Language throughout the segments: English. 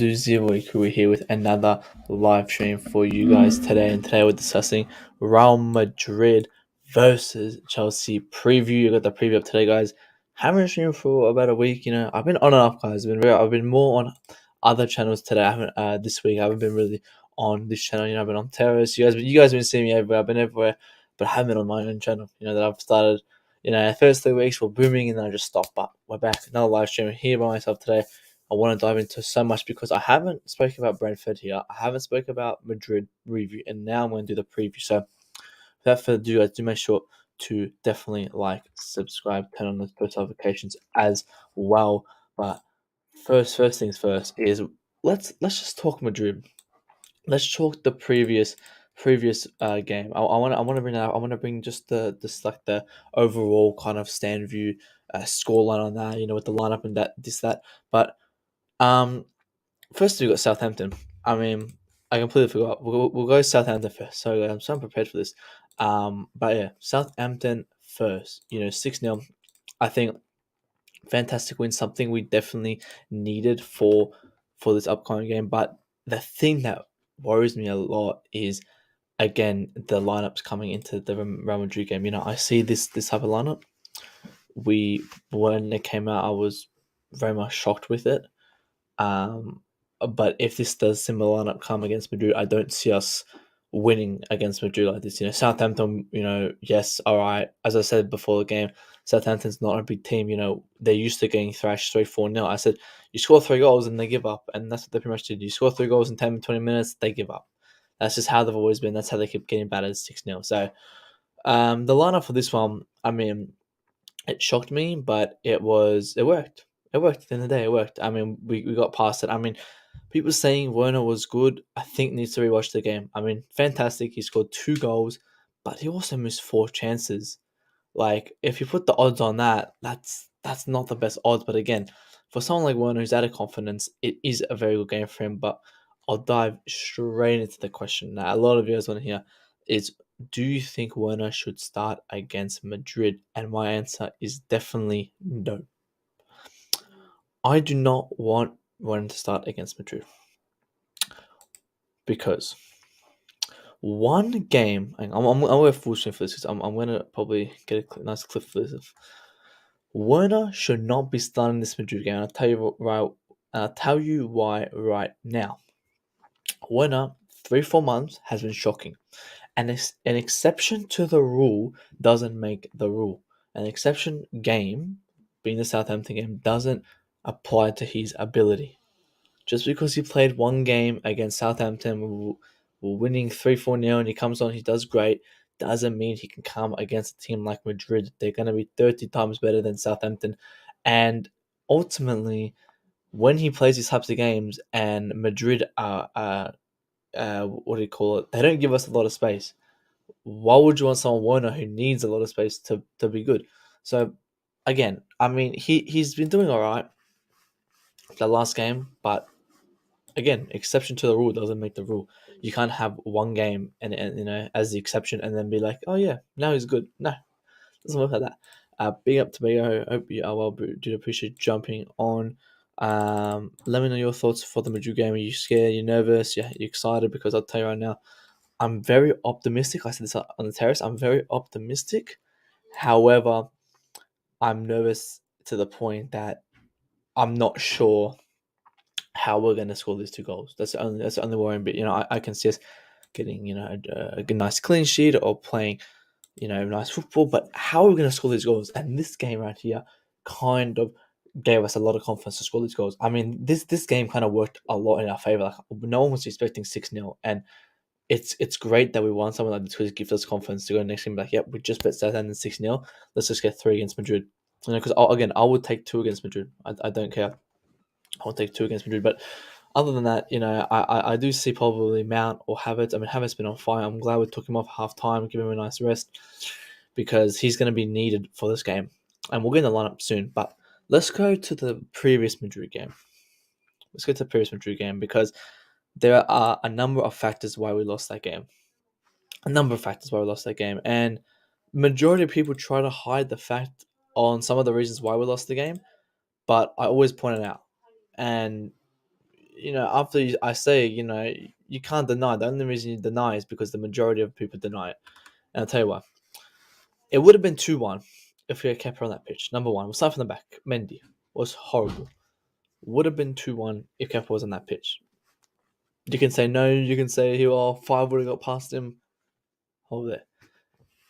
Week. We're here with another live stream for you guys today. And today we're discussing Real Madrid versus Chelsea preview. You got the preview up today, guys. Haven't streamed for about a week. I've been on and off, guys. I've been more on other channels today. I haven't this week. I haven't been really on this channel. I've been on Terrace. You guys have been seeing me everywhere. I've been everywhere, but I haven't been on my own channel. That I've started. First 3 weeks were booming, and then I just stopped. But we're back. Another live stream here by myself today. I want to dive into so much because I haven't spoken about Brentford here. I haven't spoken about Madrid review, and now I'm going to do the preview. So without further ado, guys, do make sure to definitely like, subscribe, turn on those post notifications as well. But first things first is let's just talk Madrid. Let's talk the previous game. I want to bring out. I want to bring just the overall kind of stand view scoreline on that. With the lineup and that. But first we got Southampton. I completely forgot. We'll go Southampton first. So I'm so unprepared for this. But yeah, Southampton first. 6-0. I think fantastic win. Something we definitely needed for this upcoming game. But the thing that worries me a lot is, again, the lineups coming into the Real Madrid game. I see this type of lineup. When it came out, I was very much shocked with it. But if this does similar lineup come against Madrid, I don't see us winning against Madrid like this. Southampton, yes, all right. As I said before the game, Southampton's not a big team. They're used to getting thrashed 3-4-0. I said, you score 3 goals and they give up. And that's what they pretty much did. You score 3 goals in 10, 20 minutes, they give up. That's just how they've always been. That's how they keep getting battered 6-0. So the lineup for this one, it shocked me, but it worked. It worked at the end of the day. It worked. We got past it. People saying Werner was good, I think needs to rewatch the game. Fantastic. He scored 2 goals, but he also missed 4 chances. Like, if you put the odds on that, that's not the best odds. But again, for someone like Werner who's out of confidence, it is a very good game for him. But I'll dive straight into the question that a lot of you guys want to hear is, do you think Werner should start against Madrid? And my answer is definitely no. I do not want Werner to start against Madrid because one game, I'm going to full stream for this because I'm going to probably get a nice clip for this. Werner should not be starting this Madrid game. I'll tell you why right now. Werner, 3-4 months, has been shocking. And an exception to the rule doesn't make the rule. An exception game, being the Southampton game, doesn't apply to his ability. Just because he played one game against Southampton, we're winning 3-4-0, and he comes on, he does great, doesn't mean he can come against a team like Madrid. They're going to be 30 times better than Southampton. And ultimately, when he plays these types of games and Madrid are what do you call it? They don't give us a lot of space. Why would you want someone Werner who needs a lot of space to be good? So again, he's been doing all right the last game, but again, exception to the rule doesn't make the rule. You can't have one game and as the exception and then be like, oh yeah, now he's good. No, it doesn't work like that. Big up to me. I hope you are well. Do appreciate jumping on. Let me know your thoughts for the Madrid game. Are you scared? Are you nervous? Yeah, you excited? Because I'll tell you right now, I'm very optimistic. I said this on the terrace. I'm very optimistic. However, I'm nervous to the point that I'm not sure how we're going to score these 2 goals. That's the only worrying bit. I can see us getting a nice clean sheet or playing nice football, but how are we going to score these goals? And this game right here kind of gave us a lot of confidence to score these goals. This game kind of worked a lot in our favor. Like, no one was expecting 6-0, and it's great that we won something like this because it gives us confidence to go next game. Like, yep, we just bet Southampton 6-0. Let's just get 3 against Madrid. Because I would take 2 against Madrid. I don't care. I'll take 2 against Madrid. But other than that, I do see probably Mount or Havertz. Havertz's been on fire. I'm glad we took him off half time, give him a nice rest, because he's going to be needed for this game. And we'll get in the lineup soon. But let's go to the previous Madrid game. Because there are a number of factors why we lost that game. And majority of people try to hide the fact on some of the reasons why we lost the game, but I always point it out. And after I say, you can't deny. The only reason you deny is because the majority of people deny it. And I'll tell you why. It would have been 2-1 if we had kept her on that pitch. Number one, we'll start from the back. Mendy was horrible. Would have been 2-1 if Kepa was on that pitch. You can say no, you can say, 5 would have got past him. Hold there.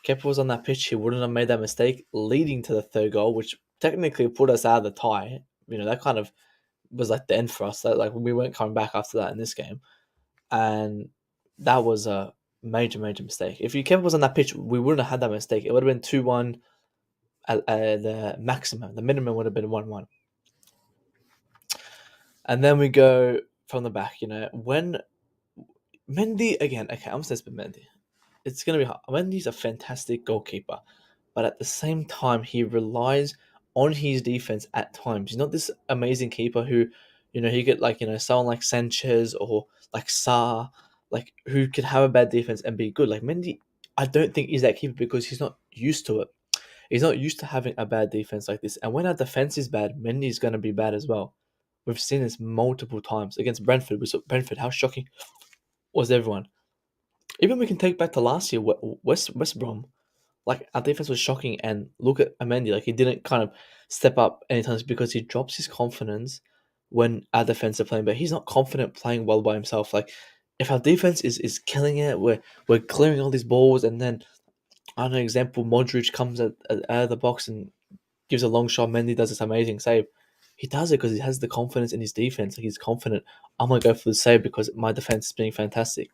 Kepa was on that pitch, he wouldn't have made that mistake, leading to the third goal, which technically put us out of the tie. That kind of was like the end for us. Like we weren't coming back after that in this game. And that was a major, major mistake. If Kepa was on that pitch, we wouldn't have had that mistake. It would have been 2-1 at the maximum. The minimum would have been 1-1. And then we go from the back, when Mendy, again, okay, I'm going to say Mendy. It's going to be hard. Mendy's a fantastic goalkeeper, but at the same time, he relies on his defense at times. He's not this amazing keeper who, he could someone like Sanchez or like Sarr, like who could have a bad defense and be good. Like Mendy, I don't think he's that keeper because he's not used to it. He's not used to having a bad defense like this. And when our defense is bad, Mendy's going to be bad as well. We've seen this multiple times against Brentford. We saw Brentford. How shocking was everyone? Even we can take back to last year, West Brom. Like our defense was shocking, and look at Mendy. Like he didn't kind of step up anytime because he drops his confidence when our defense are playing. But he's not confident playing well by himself. Like if our defense is killing it, we're clearing all these balls, and then I don't know. Example, Modric comes out of the box and gives a long shot. Mendy does this amazing save. He does it because he has the confidence in his defense. Like he's confident. I'm gonna go for the save because my defense is being fantastic.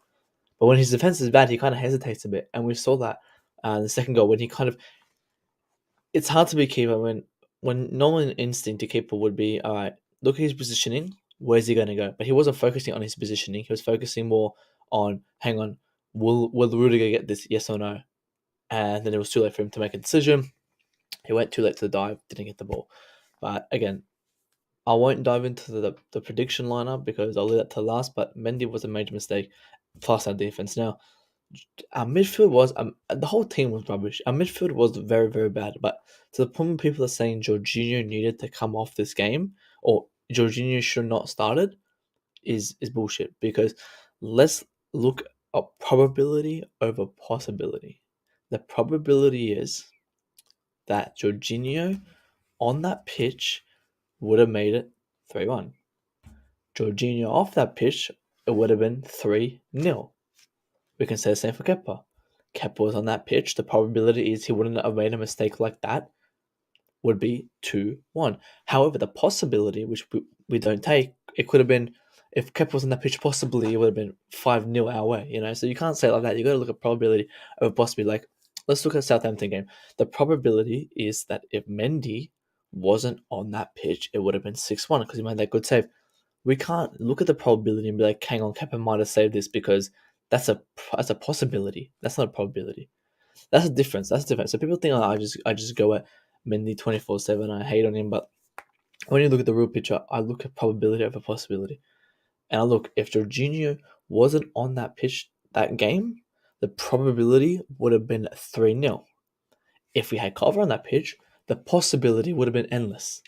But when his defense is bad, he kind of hesitates a bit, and we saw that the second goal when he kind of. It's hard to be keeper when normal instinct to keeper would be all right. Look at his positioning. Where's he going to go? But he wasn't focusing on his positioning. He was focusing more on, hang on, will Rudiger get this? Yes or no? And then it was too late for him to make a decision. He went too late to the dive, didn't get the ball. But again, I won't dive into the prediction lineup because I'll leave that to last. But Mendy was a major mistake, plus our defense. Now, our midfield was the whole team was rubbish. Our midfield was very, very bad. But to the point where people are saying Jorginho needed to come off this game or Jorginho should not started is bullshit. Because let's look at probability over possibility. The probability is that Jorginho on that pitch would have made it 3-1. Jorginho off that pitch, it would have been 3-0. We can say the same for Kepa. Kepa was on that pitch. The probability is he wouldn't have made a mistake like that would be 2-1. However, the possibility, which we don't take, it could have been, if Kepa was on that pitch, possibly it would have been 5-0 our way, So you can't say it like that. You got to look at probability over possibility. Like, let's look at the Southampton game. The probability is that if Mendy wasn't on that pitch, it would have been 6-1 because he made that good save. We can't look at the probability and be like, hang on, Kepa might have saved this because that's a possibility. That's not a probability. That's a difference. So people think I just go at Mendy 24/7. I hate on him, but when you look at the real picture, I look at probability over possibility. And I look, if Jorginho wasn't on that pitch that game, the probability would have been 3-0. If we had Cover on that pitch, the possibility would have been endless.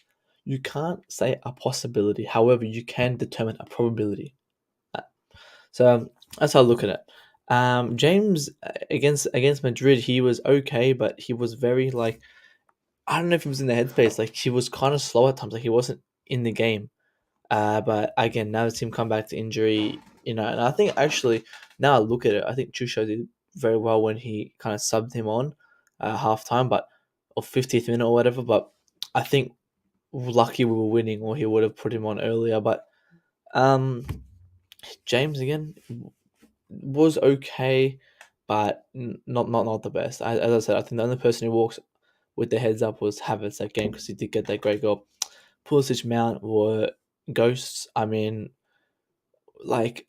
You can't say a possibility. However, you can determine a probability. So that's how I look at it. James against Madrid, he was okay, but he was very I don't know if he was in the headspace. Like he was kind of slow at times. Like he wasn't in the game. But again, now the team come back to injury, and I think actually now I look at it, I think Tuchel did very well when he kind of subbed him on half time, or 50th minute or whatever. But I think lucky we were winning, or he would have put him on earlier. But James again was okay, but not the best. As I said, I think the only person who walks with their heads up was Havertz that game because he did get that great goal. Pulisic, Mount were ghosts. I mean,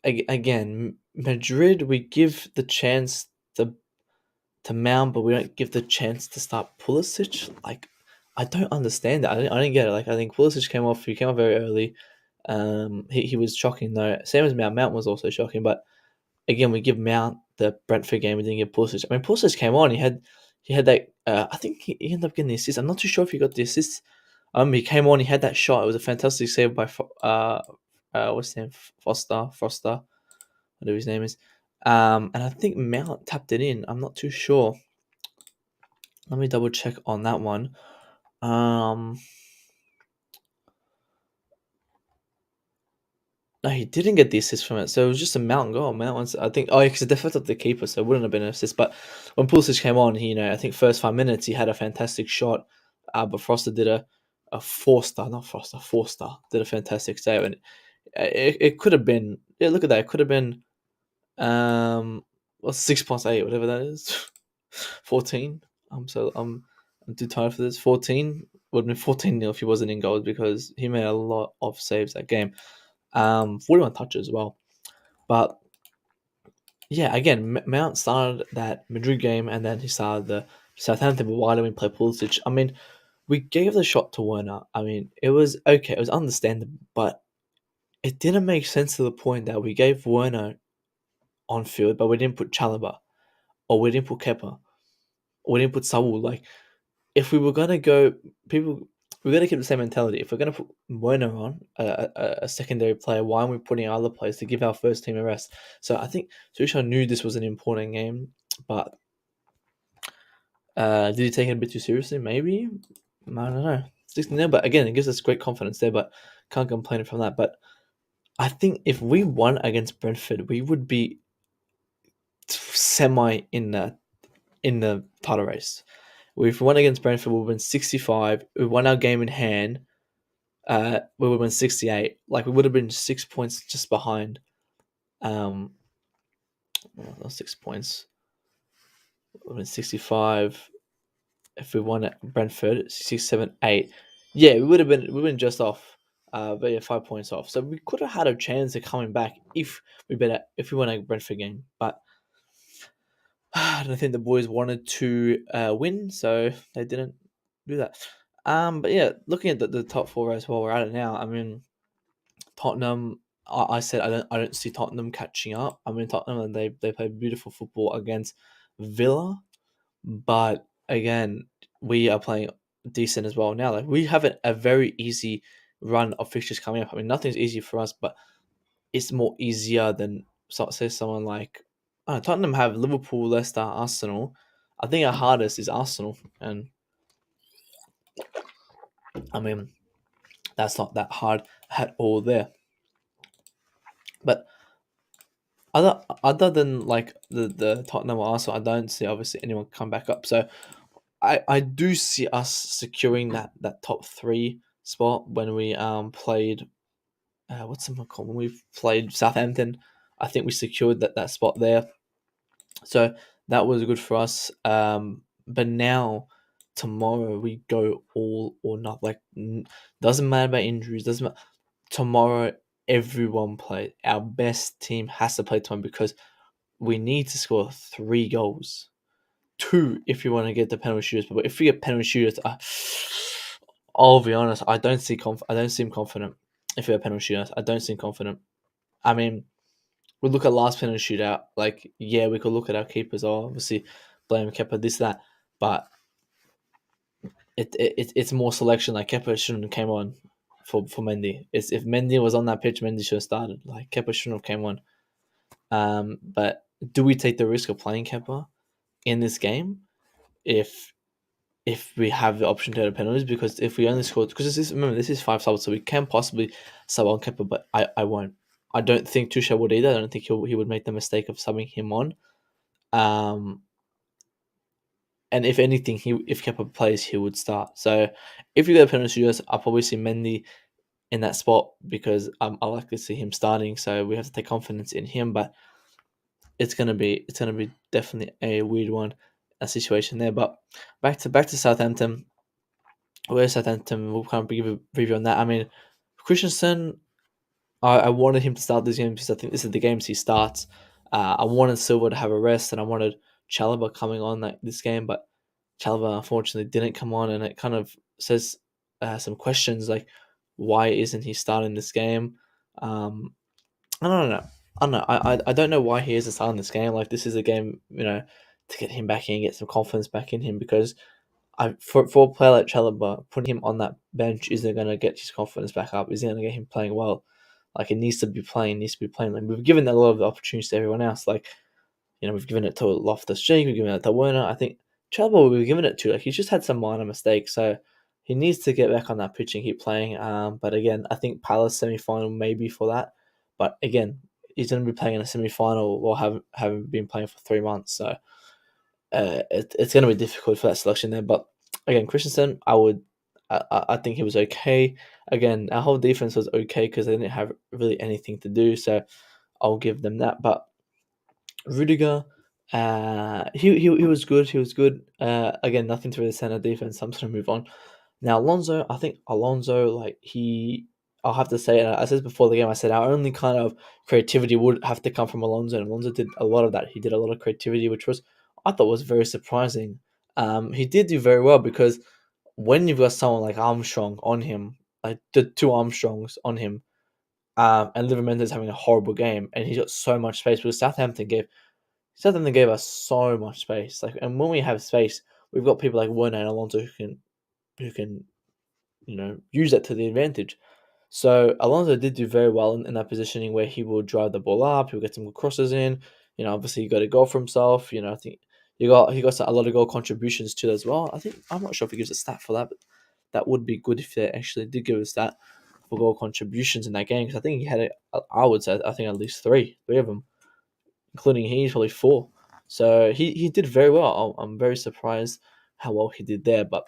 again, Madrid, we give the chance to Mount, but we don't give the chance to start Pulisic. Like, I don't understand that. I didn't get it. Like, I think Pulisic came off very early. He was shocking though. Same as Mount. Mount was also shocking, but again, we give Mount the Brentford game. We didn't give Pulisic. I mean, Pulisic came on. He had that. I think he ended up getting the assist. I'm not too sure if he got the assist. He came on. He had that shot. It was a fantastic save by what's his name, Foster, whatever his name is. And I think Mount tapped it in. I'm not too sure. Let me double check on that one. No, he didn't get the assist from it, so it was just a Mount goal. Mount once, I think. Oh, yeah, because it deflected the keeper, so it wouldn't have been an assist. But when Pulisic came on, I think first 5 minutes he had a fantastic shot. But Foster did a 4-star, not Foster, 4-star, did a fantastic save, and it could have been. Yeah, look at that. It could have been well, 6.8, whatever that is. 14. I'm too tired for this. 14 would have been 14-0 if he wasn't in goals because he made a lot of saves that game. 41 touches as well. But yeah, again, Mount started that Madrid game and then he started the Southampton. But why do we play Pulisic? I mean, we gave the shot to Werner. I mean, it was okay. It was understandable, but it didn't make sense to the point that we gave Werner on field, but we didn't put Chalobah or we didn't put Kepa or we didn't put Saul. Like, if we were gonna go, we're gonna keep the same mentality. If we're gonna put Werner on a secondary player, why aren't we putting other players to give our first team a rest? So I think Tuchel knew this was an important game, but did he take it a bit too seriously? Maybe, I don't know. 16-0, but again, it gives us great confidence there. But can't complain from that. But I think if we won against Brentford, we would be semi in the title race. If we won against Brentford, we would win 65. We won our game in hand. We would win 68. Like, we would have been 6 points just behind. Not 6 points. We would have been 65 if we won at Brentford. 6, 7, 8. Yeah, we would have been just off. But yeah, 5 points off. So we could have had a chance of coming back if we won a Brentford game. But I don't think the boys wanted to win, so they didn't do that. But yeah, looking at the top four as well, we're at it now. I mean, Tottenham. I said I don't see Tottenham catching up. I mean, Tottenham and they play beautiful football against Villa, but again, we are playing decent as well now. Like, we have a very easy run of fixtures coming up. I mean, nothing's easy for us, but it's more easier than say someone like Tottenham have Liverpool, Leicester, Arsenal. I think our hardest is Arsenal, and I mean that's not that hard at all there. But other than like the Tottenham or Arsenal, I don't see obviously anyone come back up. So I do see us securing that top 3 spot when we played what's it called, when we played Southampton. I think we secured that spot there. So that was good for us. But now tomorrow we go all or nothing. Like, doesn't matter about injuries. Doesn't matter. Tomorrow everyone plays. Our best team has to play tomorrow because we need to score 3 goals. 2 if you want to get the penalty shooters. But if we get penalty shooters, I'll be honest. I don't seem confident. If we have penalty shooters, I don't seem confident. I mean, we look at last penalty shootout. Like, yeah, we could look at our keepers. Obviously, blame Kepa, this, that. But it's more selection. Like, Kepa shouldn't have came on for Mendy. If Mendy was on that pitch, Mendy should have started. Like, Kepa shouldn't have came on. But do we take the risk of playing Kepa in this game if we have the option to have penalties? Because if we only score, because this is 5 subs, so we can possibly sub on Kepa, but I won't. I don't think Tuchel would either. I don't think he would make the mistake of subbing him on. And if anything, if Kepa plays, he would start. So if you go to penalty shooters, I'll probably see Mendy in that spot because I like to see him starting. So we have to take confidence in him. But it's gonna be definitely a weird one, a situation there. But back to Southampton. Where Southampton, we'll kind of give a review on that. I mean, Christensen, I wanted him to start this game because I think this is the games he starts. I wanted Silva to have a rest, and I wanted Chalobah coming on this game, but Chalobah unfortunately didn't come on, and it kind of says some questions like, why isn't he starting this game? I don't know. I don't know why he isn't starting this game. Like, this is a game, to get him back in, get some confidence back in him, because for a player like Chalobah, putting him on that bench isn't going to get his confidence back up. Isn't going to get him playing well. Like he needs to be playing, Like we've given a lot of the opportunities to everyone else. Like we've given it to Loftus-Cheek, we've given it to Werner. I think Chalobah we've given it to. Like he's just had some minor mistakes, so he needs to get back on that pitch and keep playing. But again, I think Palace semi-final maybe for that. But again, he's going to be playing in a semi-final or haven't been playing for 3 months, so it's going to be difficult for that selection there. But again, Christensen, I think he was okay. Again, our whole defense was okay because they didn't have really anything to do, so I'll give them that. But Rudiger, he was good. He was good. Again, nothing to really say on our defense. I'm just gonna move on. Now Alonso, I think Alonso, like I'll have to say, and I said before the game, I said our only kind of creativity would have to come from Alonso, and Alonso did a lot of that. He did a lot of creativity, which I thought was very surprising. He did do very well because when you've got someone like Armstrong on him, like the two Armstrongs on him, and Livermore is having a horrible game, and he's got so much space because Southampton gave us so much space. Like, and when we have space, we've got people like Werner and Alonso who can use that to the advantage. So Alonso did do very well in that positioning where he will drive the ball up, he'll get some good crosses in. Obviously he got a goal for himself. I think he got a lot of goal contributions too as well. I think I'm not sure if he gives a stat for that, but that would be good if they actually did give a stat for goal contributions in that game because I think he had I would say I think at least three of them, including he's probably four. So he did very well. I'm very surprised how well he did there, but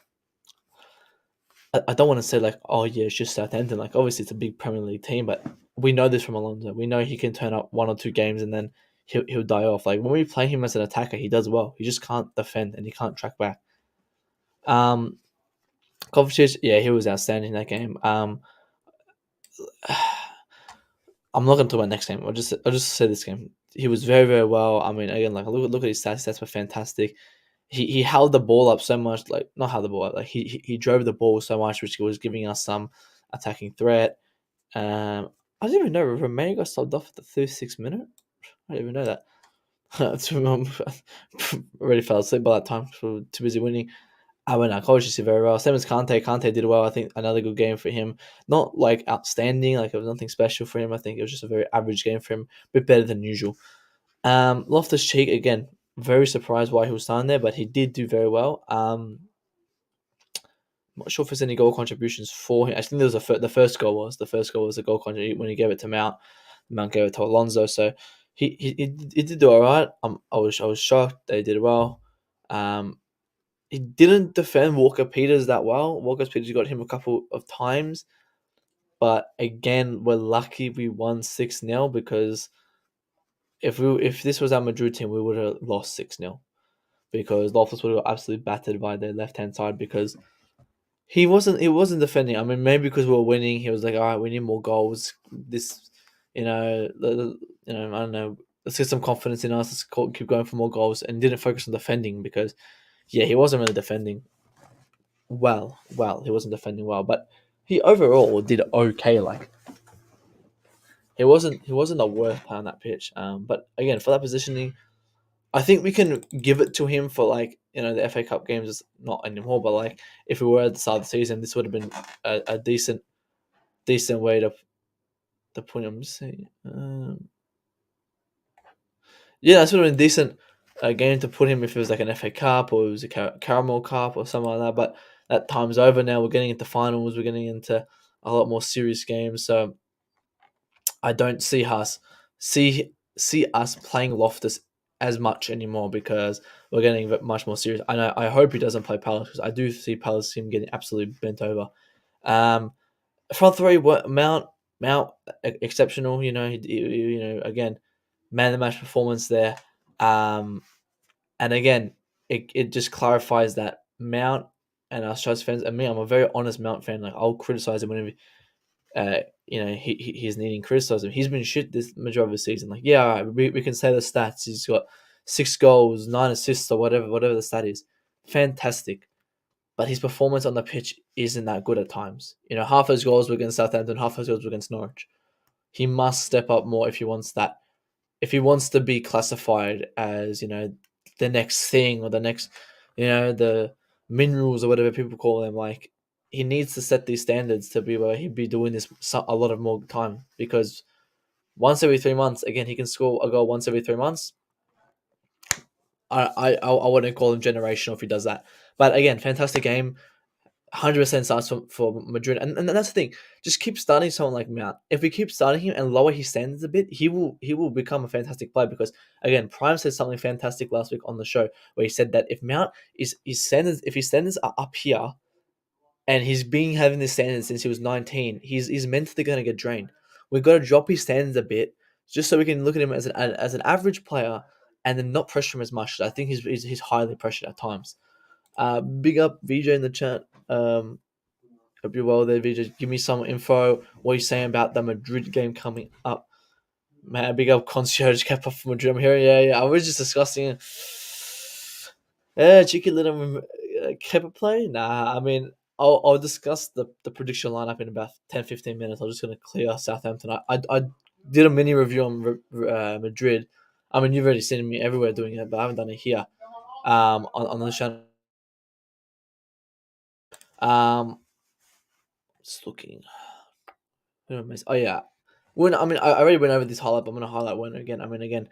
I don't want to say like, oh yeah, it's just Southampton. Like obviously it's a big Premier League team, but we know this from Alonso. We know he can turn up 1 or 2 games and then he'll die off. Like when we play him as an attacker, he does well. He just can't defend and he can't track back. Kovacic, yeah, he was outstanding in that game. I'm not going to talk about next game. I'll just say this game. He was very, very well. I mean, again, like look at his stats. Stats were fantastic. He held the ball up so much, like not held the ball up, like he drove the ball so much, which was giving us some attacking threat. I didn't even know Romeo got subbed off at the 36th minute. I didn't even know that. Already fell asleep by that time. So too busy winning. I went Kovacic did very well. Same as Kante. Kante did well. I think another good game for him. Not like outstanding. Like it was nothing special for him. I think it was just a very average game for him. A bit better than usual. Loftus-Cheek again. Very surprised why he was signed there, but he did do very well. I'm not sure if there's any goal contributions for him. I think there was the first goal was a goal contribution when he gave it to Mount. Mount gave it to Alonso, so he did do all right. I was shocked they did well. He didn't defend Walker Peters that well. Walker Peters got him a couple of times, but again, we're lucky we won 6-0 because if this was our Madrid team, we would have lost 6-0 because Loftus would have got absolutely battered by their left hand side because he wasn't defending. I mean, maybe because we were winning, he was like, all right, we need more goals. This, I don't know. Let's get some confidence in us. Let's keep going for more goals, and didn't focus on defending because, yeah, he wasn't really defending well. He wasn't defending well, but he overall did okay. Like he wasn't the worst player on that pitch. But again, for that positioning, I think we can give it to him for the FA Cup games is not anymore. But like if we were at the start of the season, this would have been a decent way to put him. Just saying, yeah, this would have been a decent game to put him if it was like an FA Cup or it was a Caramel Cup or something like that. But that time's over now. We're getting into finals. We're getting into a lot more serious games. So I don't see us playing Loftus as much anymore because we're getting much more serious. I hope he doesn't play Palace because I do see Palace him getting absolutely bent over. Front three, Mount exceptional. Again, man of the match performance there. And again, it just clarifies that Mount and us Chelsea fans and me, I'm a very honest Mount fan. Like I'll criticize him whenever he's needing criticism. He's been shit this majority of the season. Like, yeah, all right, we can say the stats. He's got 6 goals, 9 assists, or whatever the stat is. Fantastic. But his performance on the pitch isn't that good at times. Half his goals were against Southampton, half his goals were against Norwich. He must step up more if he wants that. If he wants to be classified as, the next thing or the next, the minerals or whatever people call them, like, he needs to set these standards to be where he'd be doing this a lot of more time, because once every 3 months, again, he can score a goal once every 3 months. I wouldn't call him generational if he does that. But again, fantastic game. 100% starts for Madrid, and that's the thing. Just keep starting someone like Mount. If we keep starting him and lower his standards a bit, he will become a fantastic player. Because again, Prime said something fantastic last week on the show where he said that if Mount is his standards, if his standards are up here, and he's been having this standard since he was 19, he's mentally going to get drained. We've got to drop his standards a bit just so we can look at him as an average player and then not pressure him as much. I think he's highly pressured at times. Big up VJ in the chat. Hope you're well there, VJ. Give me some info. What are you saying about the Madrid game coming up? Man, big up concierge kept up for Madrid. I'm here. Yeah. I was just discussing it. Yeah, cheeky little Kepa play. Nah, I mean, I'll discuss the prediction lineup in about 10-15 minutes. I'm just gonna clear Southampton. I did a mini review on Madrid. I mean, you've already seen me everywhere doing it, but I haven't done it here. On the channel. Just looking. Oh yeah. I already went over this highlight, but I'm gonna highlight one again. I mean, again,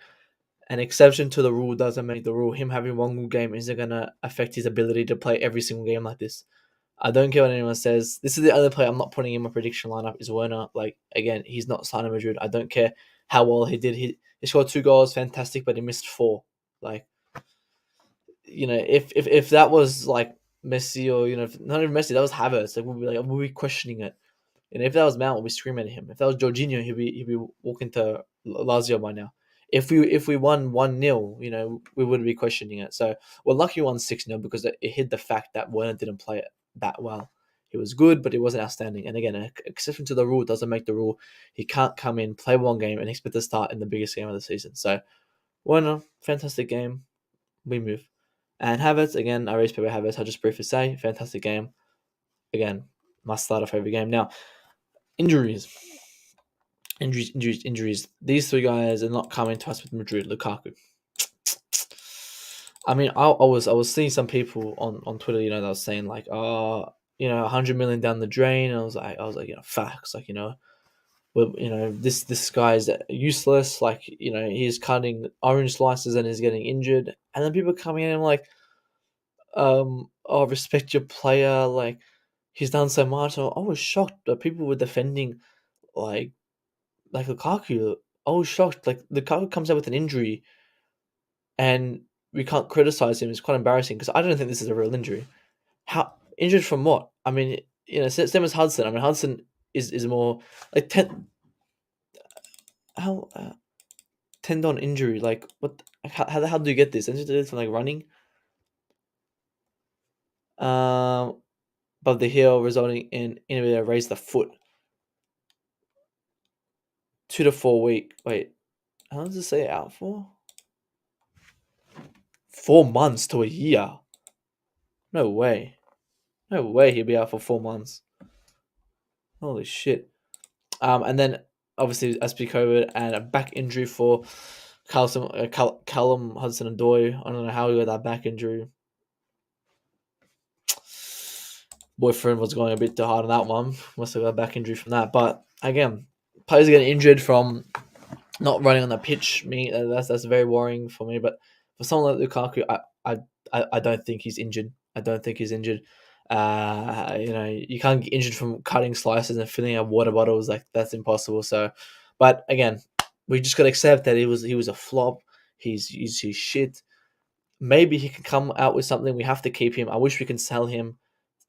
an exception to the rule doesn't make the rule. Him having one good game isn't gonna affect his ability to play every single game like this. I don't care what anyone says. This is the other player I'm not putting in my prediction lineup is Werner. Like, again, he's not signing Madrid. I don't care how well he did. He scored 2 goals, fantastic, but he missed 4. Like, if that was like Messi, or not even Messi, that was Havertz. Like, we'll be questioning it. And if that was Mount, we'll be screaming at him. If that was Jorginho, he'd be walking to Lazio by now. If we won 1-0, we wouldn't be questioning it. So we're lucky we won 6-0 because it hid the fact that Werner didn't play it that well. He was good, but he wasn't outstanding. And again, an exception to the rule doesn't make the rule. He can't come in, play one game, and expect to start in the biggest game of the season. So Werner, fantastic game. We move. And Havertz, again, I already spoke about Havertz. I'll just briefly say, fantastic game. Again, must start off every game. Now, injuries. These 3 guys are not coming to us with Madrid. Lukaku. I mean, I was seeing some people on Twitter, that was saying like, 100 million down the drain. And I was like, facts. Like, well, this guy's useless. Like, he's cutting orange slices and he's getting injured. And then people coming in and like, respect your player. Like, he's done so much. I was shocked that people were defending like Lukaku. I was shocked. Like, Lukaku comes out with an injury, and we can't criticize him. It's quite embarrassing because I don't think this is a real injury. How injured from what? I mean, same as Hudson. I mean, Hudson is more like how tendon injury. Like, what? How the hell do you get this? Injured from like running. Above the heel, resulting in inability to raise the foot. 2 to 4 week. Wait, how long does it say out for? 4 months to a year. No way. No way he'd be out for 4 months. Holy shit. And then obviously SP COVID and a back injury for Callum Hudson-Odoi. I don't know how he got that back injury. Boyfriend was going a bit too hard on that one. Must have got a back injury from that. But again, players are getting injured from not running on the pitch. That's very worrying for me. But for someone like Lukaku, I don't think he's injured. I don't think he's injured. You can't get injured from cutting slices and filling up water bottles. Like, that's impossible. So, but again, we just got to accept that he was a flop. He's shit. Maybe he can come out with something. We have to keep him. I wish we can sell him,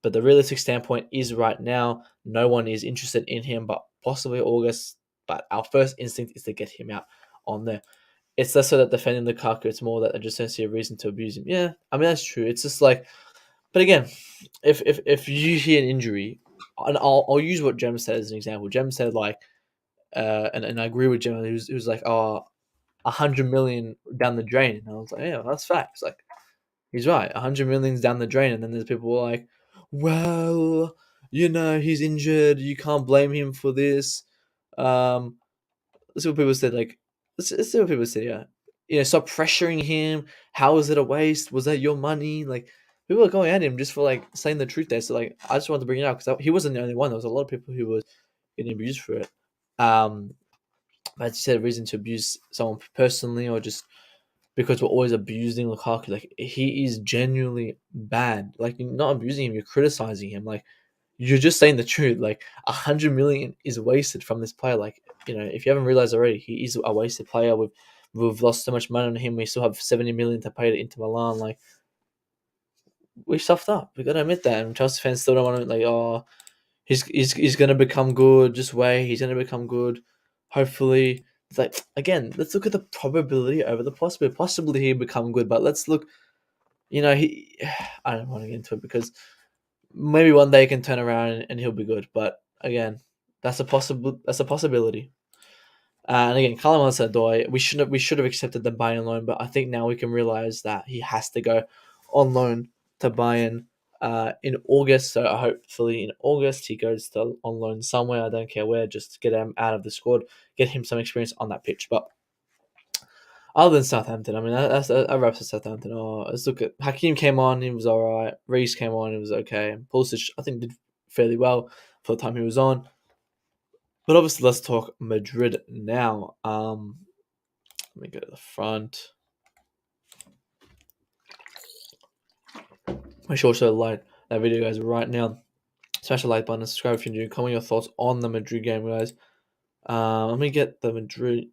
but the realistic standpoint is right now no one is interested in him, but possibly August. But our first instinct is to get him out on there. It's less so that defending Lukaku. It's more that I just don't see a reason to abuse him. Yeah, I mean, that's true. It's just like, but again, if you hear an injury, and I'll use what Jem said as an example. Jem said like, and I agree with Jem. He was like, 100 million down the drain, and I was like, yeah, that's facts. Like, he's right, 100 million's down the drain, and then there's people who are like, well, he's injured. You can't blame him for this. Let's see what people said. Like, let's see what people say. Yeah, stop pressuring him. How is it a waste? Was that your money? Like, people are going at him just for like saying the truth there. So like, I just wanted to bring it up because he wasn't the only one. There was a lot of people who was getting abused for it. But as you said, reason to abuse someone personally or just because we're always abusing Lukaku. Like he is genuinely bad. Like you're not abusing him, you're criticizing him. Like you're just saying the truth. Like 100 million is wasted from this player. Like if you haven't realized already, he is a wasted player. We've lost so much money on him. We still have 70 million to pay to Inter Milan. Like we stuffed up. We gotta admit that. And Chelsea fans still don't want to like, oh, he's gonna become good. Just wait, he's gonna become good. Hopefully, it's like again, let's look at the probability over the possibility. Possibly he'll become good, but let's look. He. I don't want to get into it because maybe one day he can turn around and he'll be good. But again, that's a possible. That's a possibility. And again, Kalaman Sadoy, we should have accepted the Bayern loan, but I think now we can realize that he has to go on loan to Bayern in August. So hopefully in August he goes to on loan somewhere. I don't care where, just to get him out of the squad, get him some experience on that pitch. But other than Southampton, I mean that wraps up Southampton. Oh, let's look at Hakim came on, he was all right. Reece came on, he was okay. Pulisic I think did fairly well for the time he was on. But obviously, let's talk Madrid now. Let me go to the front. Make sure to like that video, guys, right now. Smash the like button, subscribe if you're new. Comment your thoughts on the Madrid game, guys. Let me get the Madrid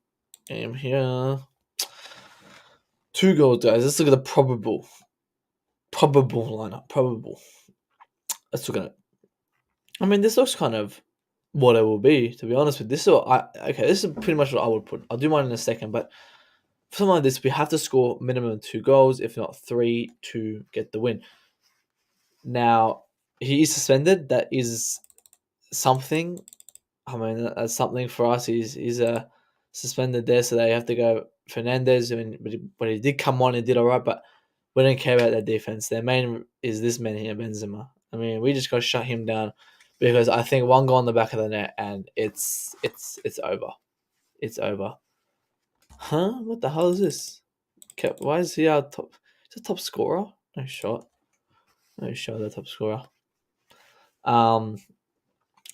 game here. 2 goals, guys. Let's look at the probable lineup. Probable. Let's look at it. I mean, this looks kind of what it will be. To be honest with this, this is pretty much what I would put. I'll do mine in a second, but for something like this, we have to score minimum 2 goals, if not 3, to get the win. Now, he is suspended. That is something. I mean, that's something for us. He's suspended there, so they have to go Fernandez. I mean, but he did come on and did all right, but we don't care about their defense. Their main is this man here, Benzema. I mean, we just got to shut him down because I think one goal on the back of the net and it's over. It's over. Huh? What the hell is this? Okay, why is he our top? Is the top scorer? No shot. No shot. The top scorer. But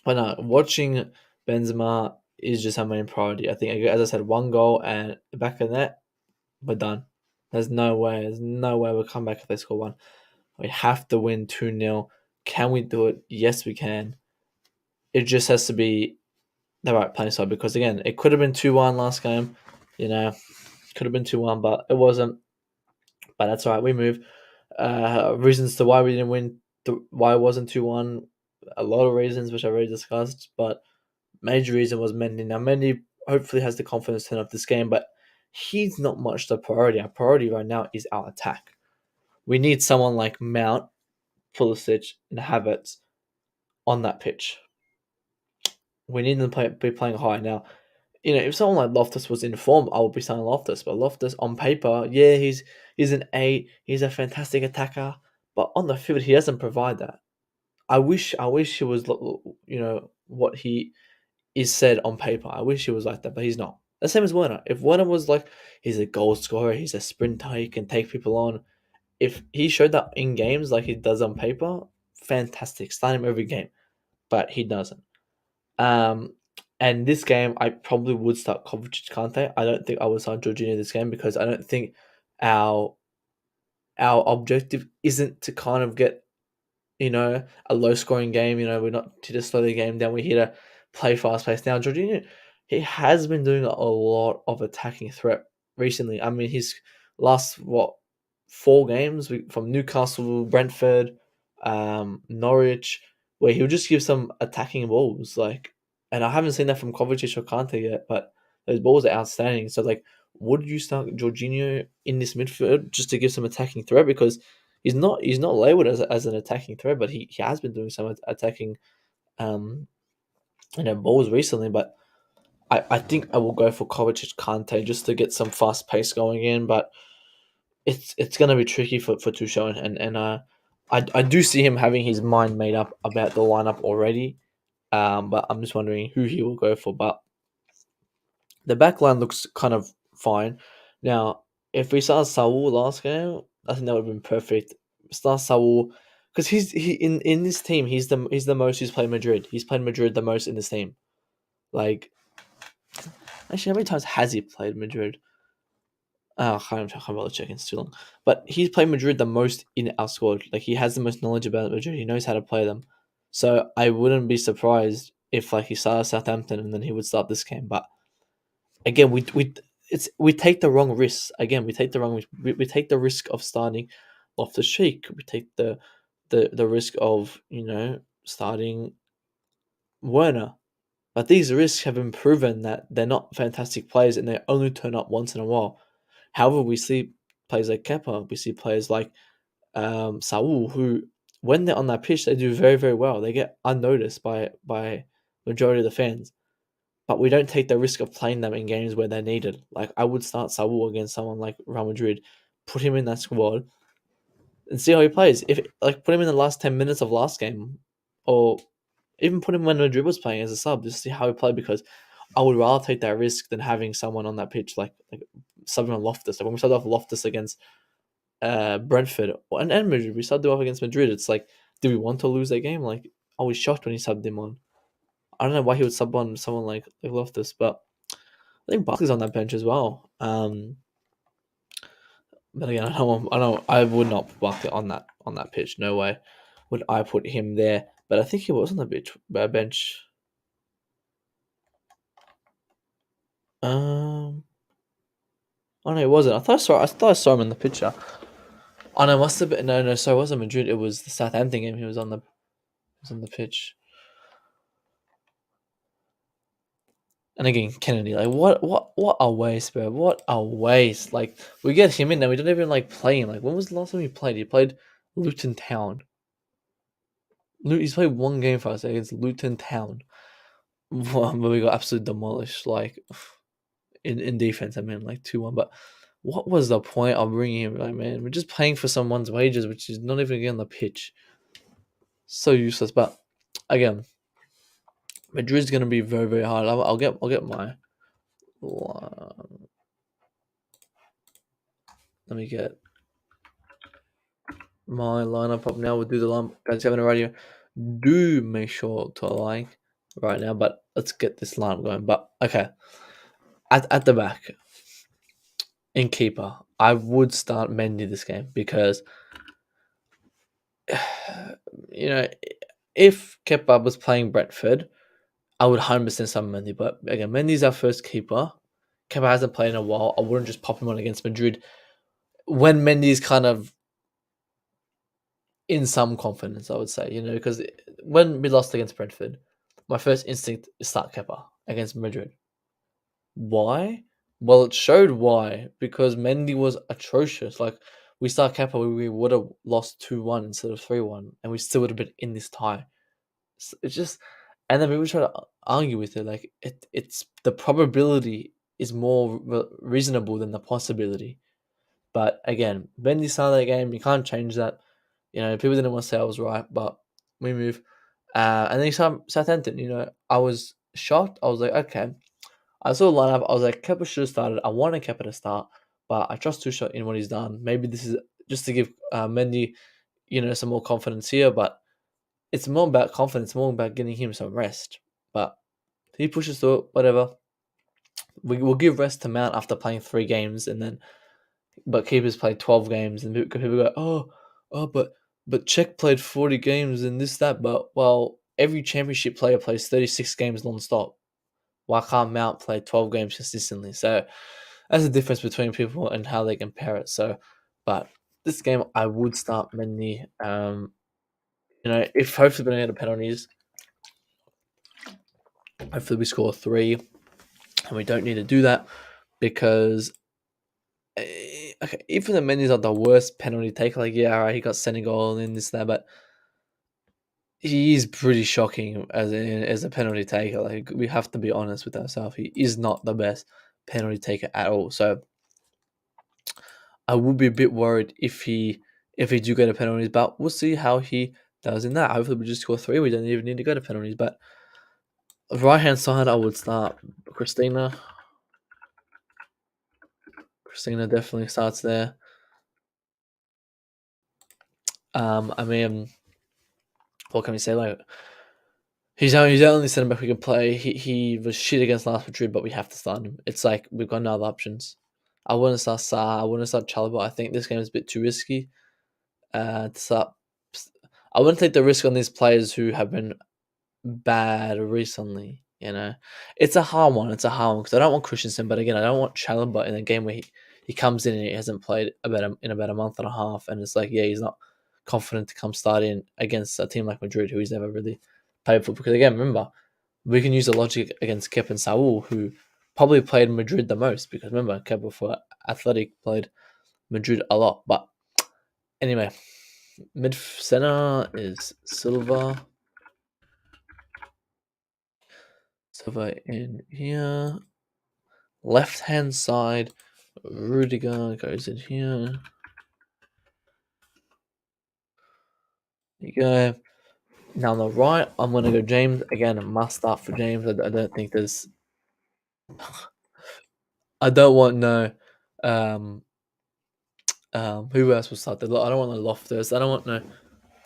no, watching Benzema is just our main priority. I think, as I said, 1 goal and the back of the net, we're done. There's no way. There's no way we'll come back if they score 1. We have to win 2-0. Can we do it? Yes, we can. It just has to be the right playing side because, again, it could have been 2-1 last game. Could have been 2-1, but it wasn't. But that's all right. We move. Reasons to why we didn't win, why it wasn't 2-1, a lot of reasons, which I already discussed, but major reason was Mendy. Now, Mendy hopefully has the confidence to turn up this game, but he's not much the priority. Our priority right now is our attack. We need someone like Mount, Pulisic, and Havertz on that pitch. We need them to be playing high. Now, if someone like Loftus was in form, I would be saying Loftus. But Loftus, on paper, yeah, he's an 8. He's a fantastic attacker. But on the field, he doesn't provide that. I wish he was, what he is said on paper. I wish he was like that, but he's not. The same as Werner. If Werner was like, he's a goal scorer, he's a sprinter, he can take people on. If he showed that in games like he does on paper, fantastic. Start him every game. But he doesn't. And this game, I probably would start Kovacic Kante. I don't think I would start Jorginho this game because I don't think our objective isn't to kind of get, a low scoring game. We're not to just slow the game down. We're here to play fast paced. Now, Jorginho, he has been doing a lot of attacking threat recently. I mean, his last 4 games from Newcastle, Brentford, Norwich, where he'll just give some attacking balls, and I haven't seen that from Kovacic or Kante yet, but those balls are outstanding. So, would you start Jorginho in this midfield just to give some attacking threat? Because he's not labelled as an attacking threat, but he has been doing some attacking balls recently. But I think I will go for Kovacic Kante just to get some fast pace going in, but it's gonna be tricky for Tuchel, and I do see him having his mind made up about the lineup already. But I'm just wondering who he will go for. But the back line looks kind of fine. Now, if we saw Saul last game, I think that would have been perfect. start Saul because he in this team he's the most who's played Madrid. He's played Madrid the most in this team. Like actually, how many times has he played Madrid? I can't bother checking. It's too long. But he's played Madrid the most in our squad. Like he has the most knowledge about Madrid. He knows how to play them. So I wouldn't be surprised if like he started Southampton and then he would start this game. But again, we take the wrong risks. Again, we take the risk of starting off the Sheik. We take the risk of starting Werner. But these risks have been proven that they're not fantastic players and they only turn up once in a while. However, we see players like Kepa, we see players like Saul, who, when they're on that pitch, they do very, very well. They get unnoticed by majority of the fans. But we don't take the risk of playing them in games where they're needed. Like, I would start Saul against someone like Real Madrid, put him in that squad, and see how he plays. If like put him in the last 10 minutes of last game, or even put him when Madrid was playing as a sub, just see how he played because I would rather take that risk than having someone on that pitch like subbing on Loftus. Like when we started off Loftus against Brentford and Madrid, we started off against Madrid. It's like, do we want to lose that game? Like I was shocked when he subbed him on. I don't know why he would sub on someone like Loftus, but I think Barkley's on that bench as well. But again, I would not put Barkley on that pitch. No way would I put him there. But I think he was on the bench. Oh no, it wasn't. I thought I saw him in the picture. Oh no, it must have been no. Sorry, it wasn't Madrid. It was the Southampton game. He was on the pitch. And again, Kennedy, like what a waste, bro. What a waste. Like we get him in there, we don't even like play him. Like when was the last time he played? He played Luton Town. He's played one game for us against Luton Town. But we got absolutely demolished. Like in defense, I mean, like 2-1. But what was the point of bringing him? Like, man, we're just paying for someone's wages, which is not even getting on the pitch. So useless. But again, Madrid's gonna be very, very hard. I'll get my. Let me get my lineup up now. We'll do the line. Guys, having a radio. Do make sure to like right now. But let's get this line going. But okay, at the back in keeper, I would start Mendy this game because if Kepa was playing Brentford, I would 100% start Mendy. But again, Mendy's our first keeper. Kepa hasn't played in a while. I wouldn't just pop him on against Madrid when Mendy's kind of in some confidence, I would say, because when we lost against Brentford, my first instinct is start Kepa against Madrid. Why? Well, it showed why, because Mendy was atrocious. Like, we start Kepa, we would have lost 2-1 instead of 3-1, and we still would have been in this tie. It's just, and then people try to argue with it, like, it's the probability is more reasonable than the possibility. But again, Mendy started that game, you can't change that. People didn't want to say I was right, but we move. And then you saw Southampton, I was shocked. I was like, okay. I saw the lineup. I was like, Kepa should have started. I wanted Kepa to start, but I trust Tuchel in what he's done. Maybe this is just to give Mendy, some more confidence here, but it's more about confidence, more about getting him some rest. But he pushes through it, whatever. We will give rest to Mount after playing 3 games, but keepers played 12 games, and people go, but Czech played 40 games and this, that. But, well, every championship player plays 36 games non-stop. Why can't Mount play 12 games consistently? So that's the difference between people and how they compare it. So, but this game, I would start Mendy. If hopefully we don't get the penalties, hopefully we score 3, and we don't need to do that because okay, even the Mendy's not the worst penalty taker. Like, yeah, all right, he got Senegal and this, that, but he is pretty shocking as a penalty taker. Like, we have to be honest with ourselves. He is not the best penalty taker at all. So I would be a bit worried if he do go to penalties, but we'll see how he does in that. Hopefully we just score 3. We don't even need to go to penalties. But right hand side, I would start Christina. Christina definitely starts there. I mean, what can we say? Like, he's the only centre back we can play. He was shit against last Madrid, but we have to start him. It's like we've got no other options. I wouldn't start Sa. I wouldn't start Chalobah. I think this game is a bit too risky. To start, I wouldn't take the risk on these players who have been bad recently. You know, it's a hard one. It's a hard one because I don't want Christensen, but again, I don't want Chalobah in a game where he comes in and he hasn't played in about a month and a half, and it's like, yeah, he's not confident to come start in against a team like Madrid, who he's never really played for. Because again, remember, we can use the logic against Kep and Saul, who probably played Madrid the most. Because remember, Kep before Athletic played Madrid a lot. But anyway, mid center is Silva. Silva in here. Left hand side, Rudiger goes in here. There you go. Now on the right, I'm gonna go James again. A must start for James. I don't think there's. I don't want no. Um, who else will start there? I don't want no Loftus. I don't want no.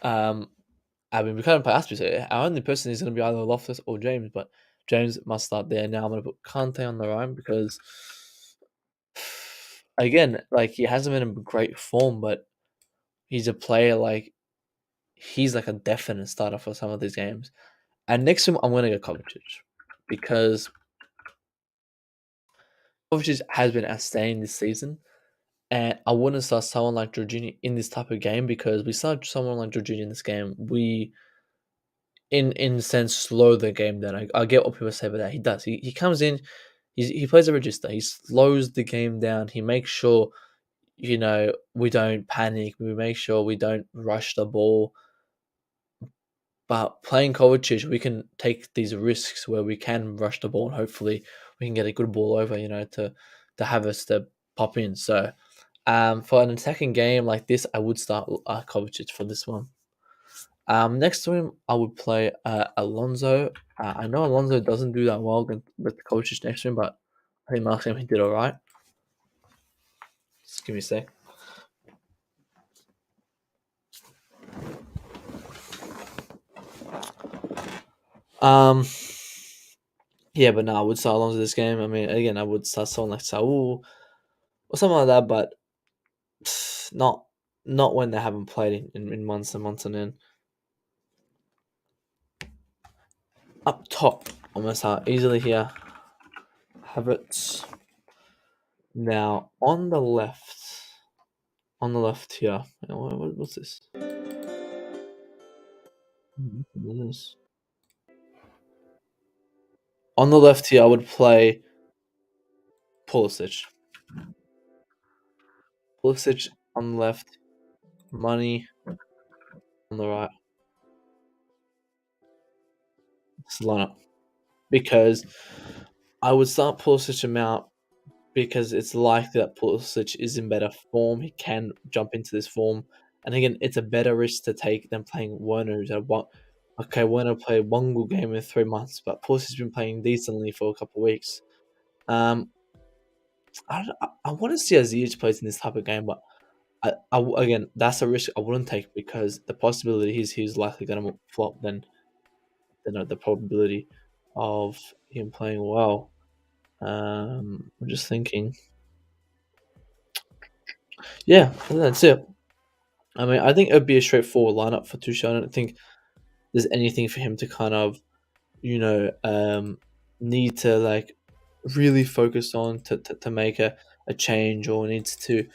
I mean, we can't play Aspie, so our only person is gonna be either Loftus or James. But James must start there. Now I'm gonna put Kante on the right because, again, like he hasn't been in great form, but he's a player like he's like a definite starter for some of these games. And next to him, I'm going to go Kovacic because Kovacic has been outstanding this season. And I wouldn't start someone like Jorginho in this type of game because we start someone like Jorginho in this game. We, in a sense, slow the game down. I get what people say about that. He does. He comes in, he plays a register. He slows the game down. He makes sure, we don't panic. We make sure we don't rush the ball. But playing Kovacic, we can take these risks where we can rush the ball and hopefully we can get a good ball over, to have us to pop in. So, for an attacking game like this, I would start Kovacic for this one. Next to him, I would play Alonso. I know Alonso doesn't do that well with Kovacic next to him, but I think last game he did all right. Just give me a sec. Yeah, but no, I would start Alonso this game. I mean, again, I would start someone like Saul or something like that, but not when they haven't played in months and months and then. Up top, I'm gonna start easily here. Havertz. Now on the left here. What's this? What is this? On the left here, I would play Pulisic. Pulisic on the left, Money on the right. This lineup because I would start Pulisic and Mount because it's likely that Pulisic is in better form. He can jump into this form. And again, it's a better risk to take than playing Werner, who's had one. Okay, Werner played one good game in 3 months, but Pulisic's been playing decently for a couple of weeks. I want to see Aziz plays in this type of game, but again, that's a risk I wouldn't take because the possibility is he's likely going to flop than the probability of him playing well. I'm just thinking. Yeah, that's it. I mean, I think it would be a straightforward lineup for Tuchel. I don't think there's anything for him to kind of, need to like really focus on to make a change or needs to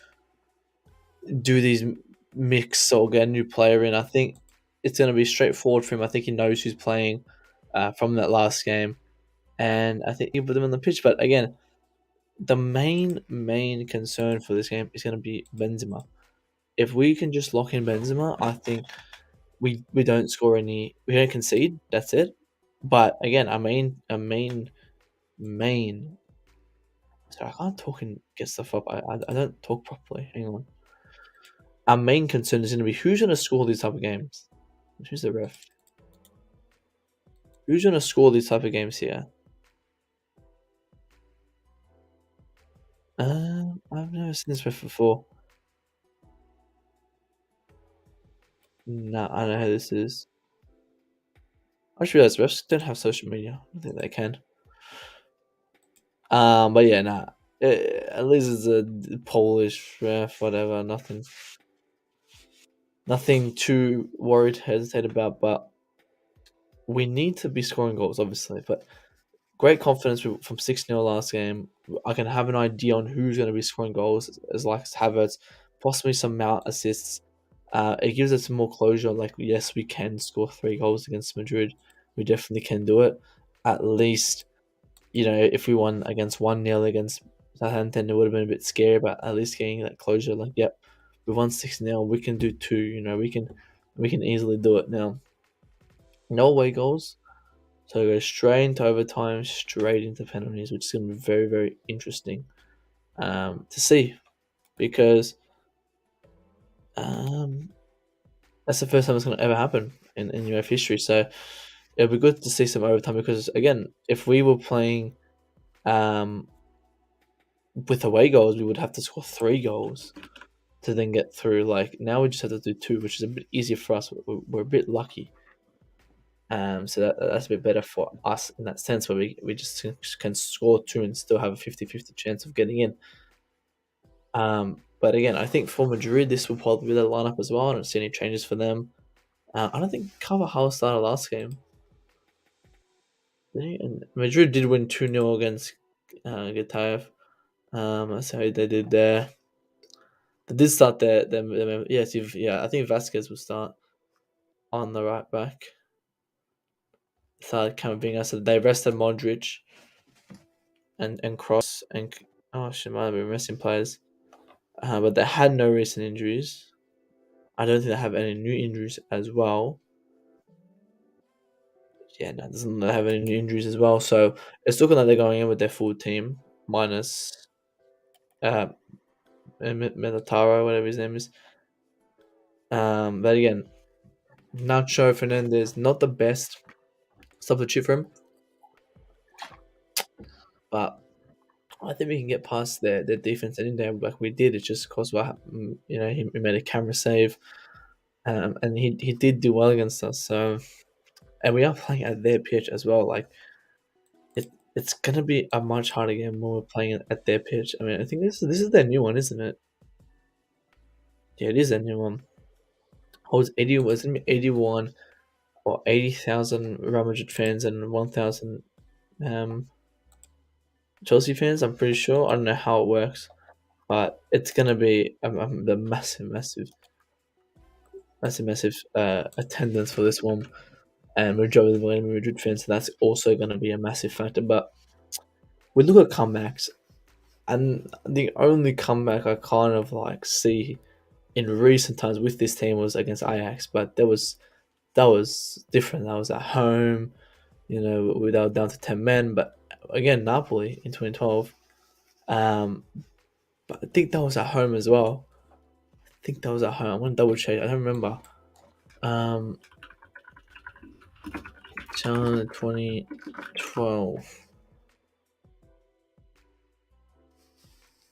do these mix or get a new player in. I think it's going to be straightforward for him. I think he knows who's playing from that last game, and I think he put them on the pitch. But again, the main concern for this game is going to be Benzema. If we can just lock in Benzema, I think we don't score we don't concede. That's it. But again, main. Sorry, I can't talk and get stuff up. I don't talk properly. Hang on. Our main concern is going to be who's going to score these type of games. Who's the ref? Who's going to score these type of games here? I've never seen this ref before. Nah, I don't know how this is. I just realized refs don't have social media. I don't think they can. But yeah, nah. At least it's a Polish ref, whatever. Nothing too worried, hesitate about. But we need to be scoring goals, obviously. But great confidence from 6-0 last game. I can have an idea on who's going to be scoring goals, as like Havertz, possibly some Mount assists. It gives us some more closure. Like, yes, we can score 3 goals against Madrid. We definitely can do it. At least, if we won against 1-0 against Southampton, it would have been a bit scary, but at least getting that closure, like, yep, we won 6-0, we can do 2, we can easily do it now. No away goals. So we go straight into overtime, straight into penalties, which is going to be very, very interesting to see, because um, that's the first time it's going to ever happen in UEFA history. So it'll be good to see some overtime, because again, if we were playing um, with away goals, we would have to score 3 goals to then get through. Like, now we just have to do 2, which is a bit easier for us. We're a bit lucky. So that's a bit better for us in that sense, where we just can score 2 and still have a 50-50 chance of getting in. But again, I think for Madrid, this will probably be the lineup as well. I don't see any changes for them. I don't think Carvajal started last game. And Madrid did win 2-0 against Getafe. That's how they did there. They did start yes, yeah, I think Vasquez will start on the right back. Started Camavinga, so they rested Modric and Cross and she might have been resting players. But they had no recent injuries. I don't think they have any new injuries as well. Yeah, no, doesn't have any new injuries as well. So it's looking like they're going in with their full team minus uh Militaro, whatever his name is. But again, Nacho Fernandez, not the best substitute for him, but I think we can get past their defense any day like we did. It's just because he made a camera save, and he did do well against us. So, and we are playing at their pitch as well. Like, it's gonna be a much harder game when we're playing at their pitch. I mean, I think this is their new one, isn't it? Yeah, it is their new one. Holds 80, was it 81 or 80,000 Real Madrid fans and 1,000 um, Chelsea fans. I'm pretty sure. I don't know how it works, but it's gonna be the massive attendance for this one, and majority of the Real Madrid fans. So that's also gonna be a massive factor. But we look at comebacks, and the only comeback I kind of like see in recent times with this team was against Ajax, but that was different. That was at home, without down to 10 men. But again, Napoli in 2012. But I think that was at home as well. I think that was at home. I'm gonna double check. I don't remember. 2012.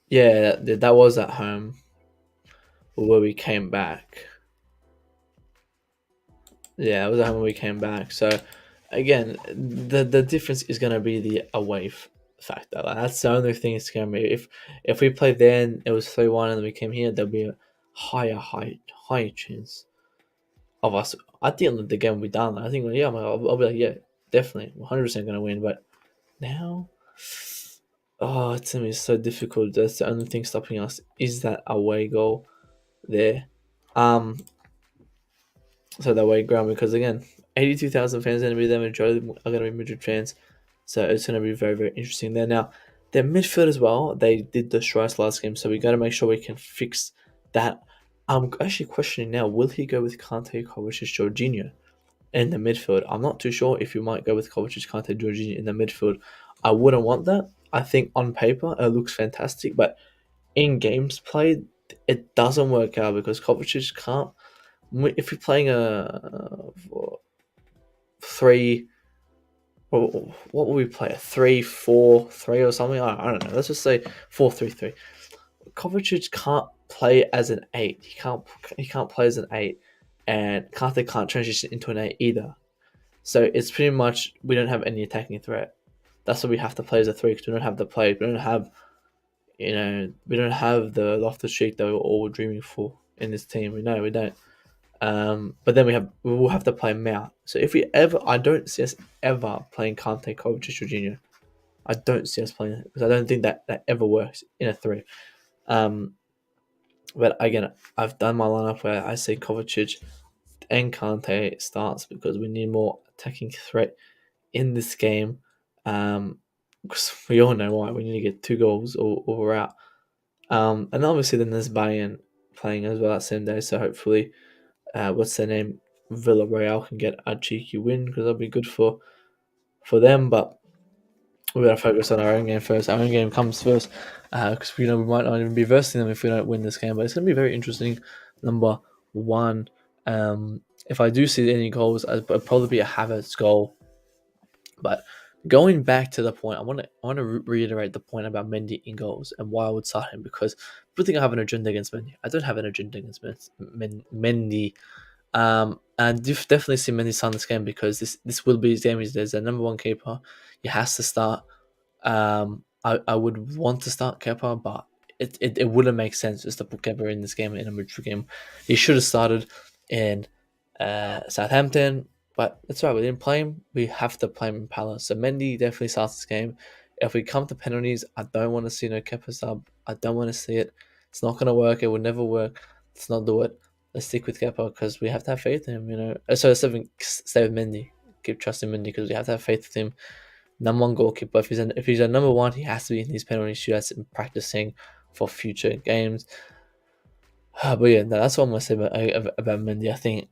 Yeah, that was at home where we came back. Yeah, it was at home when we came back. So again, the difference is gonna be the away factor. Like, that's the only thing it's gonna be. If we played then, it was 3-1, and then we came here, there'll be a higher chance of us. I think the game will be done. I think, yeah, I'll be like, yeah, definitely, 100% gonna win. But now, oh, it's gonna be so difficult. That's the only thing stopping us is that away goal there. So that way ground, because again, 82,000 fans are going to be there. Majority of them are going to be Madrid fans, so it's going to be very, very interesting there. Now, their midfield as well, they did destroy us last game, so we got to make sure we can fix that. I'm actually questioning now: will he go with Kante, Kovacic, Jorginho in the midfield? I'm not too sure if you might go with Kovacic, Kante, Jorginho in the midfield. I wouldn't want that. I think on paper it looks fantastic, but in games played, it doesn't work out because Kovacic can't. If you're playing a 3, what will we play? A 3-4-3 or something? I don't know. Let's just say 4-3-3. Kovacic can't play as an 8. He can't play as an 8. and Kante can't transition into an 8 either. So it's pretty much we don't have any attacking threat. That's why we have to play as a 3 because we don't have the play. We don't have we don't have the Loftus Cheek that we were all dreaming for in this team. We don't. But then we will have to play Mount. So if we ever, I don't see us ever playing Kante, Kovacic, Jorginho. I don't see us playing it because I don't think that ever works in a 3. Um, but again, I've done my lineup where I say Kovacic and Kante starts because we need more attacking threat in this game. Because we all know why we need to get 2 goals or we're out. And obviously then there's Bayern playing as well that same day. So hopefully, what's their name, Villarreal can get a cheeky win because that'll be good for them. But we gotta focus on our own game first. Our own game comes first because we might not even be versing them if we don't win this game. But it's gonna be very interesting. Number one, if I do see any goals, it'll probably be a Havertz goal. But going back to the point, I want to reiterate the point about Mendy in goals and why I would start him because people think I have an agenda against Mendy. I don't have an agenda against Mendy. And you've definitely seen Mendy start this game because this will be his game. There's a number 1 keeper. He has to start. I would want to start Kepa, but it wouldn't make sense just to put Kepa in this game in a Madrid game. He should have started in Southampton, but that's right. We didn't play him. We have to play him in Palace. So Mendy definitely starts this game. If we come to penalties, I don't want to see no Kepa sub. I don't want to see it. It's not going to work. It will never work. Let's not do it. Let's stick with Kepa because we have to have faith in him. So stay with Mendy. Keep trusting Mendy because we have to have faith with him. Number 1 goalkeeper. If he's a number 1, he has to be in these penalty shootouts and practicing for future games. But yeah, that's what I'm gonna say about Mendy. I think